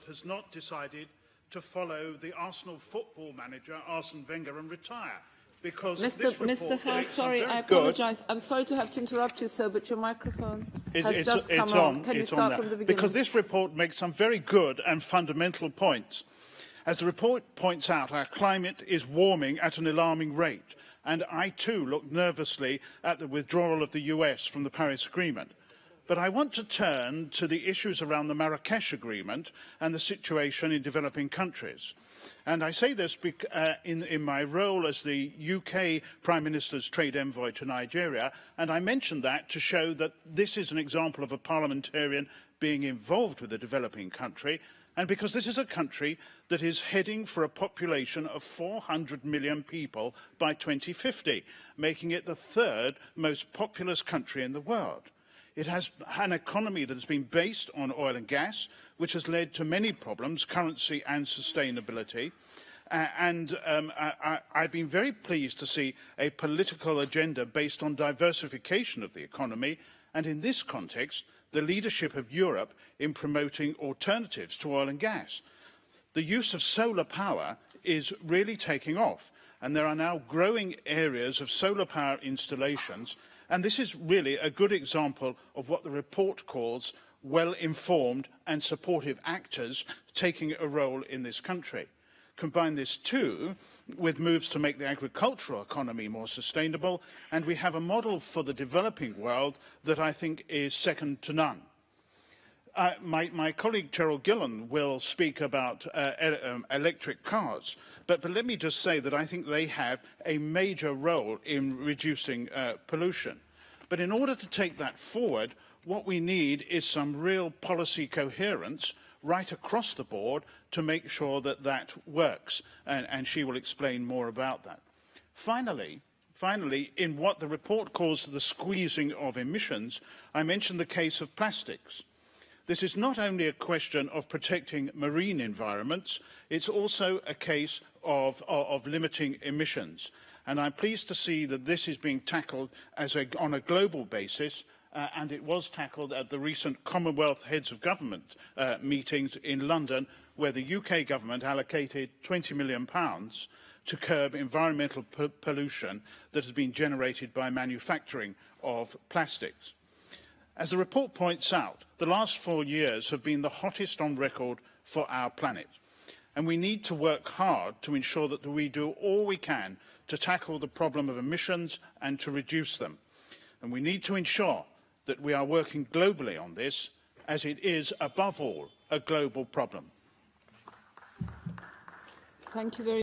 has not decided to follow the Arsenal football manager, Arsene Wenger, and retire. Because Mr. House, sorry, I apologise. I'm sorry to have to interrupt you, sir, but your microphone has just come on. Can you start from the beginning? Because this report makes some very good and fundamental points. As the report points out, our climate is warming at an alarming rate, and I too look nervously at the withdrawal of the US from the Paris Agreement. But I want to turn to the issues around the Marrakesh Agreement and the situation in developing countries. And I say this in my role as the UK Prime Minister's trade envoy to Nigeria, and I mention that to show that this is an example of a parliamentarian being involved with a developing country, and because this is a country that is heading for a population of 400 million people by 2050, making it the third most populous country in the world. It has an economy that has been based on oil and gas, which has led to many problems, currency and sustainability. I've been very pleased to see a political agenda based on diversification of the economy, and in this context, the leadership of Europe in promoting alternatives to oil and gas. The use of solar power is really taking off, and there are now growing areas of solar power installations. And this is really a good example of what the report calls well-informed and supportive actors taking a role in this country. Combine this too with moves to make the agricultural economy more sustainable, and we have a model for the developing world that I think is second to none. My colleague Cheryl Gillen will speak about electric cars, but let me just say that I think they have a major role in reducing pollution. But in order to take that forward, what we need is some real policy coherence right across the board to make sure that that works, and she will explain more about that. Finally, in what the report calls the squeezing of emissions, I mentioned the case of plastics. This is not only a question of protecting marine environments, it's also a case of limiting emissions. And I'm pleased to see that this is being tackled on a global basis, and it was tackled at the recent Commonwealth Heads of Government meetings in London, where the UK government allocated £20 million to curb environmental pollution that has been generated by manufacturing of plastics. As the report points out, the last 4 years have been the hottest on record for our planet, and we need to work hard to ensure that we do all we can to tackle the problem of emissions and to reduce them. And we need to ensure that we are working globally on this, as it is, above all, a global problem. Thank you very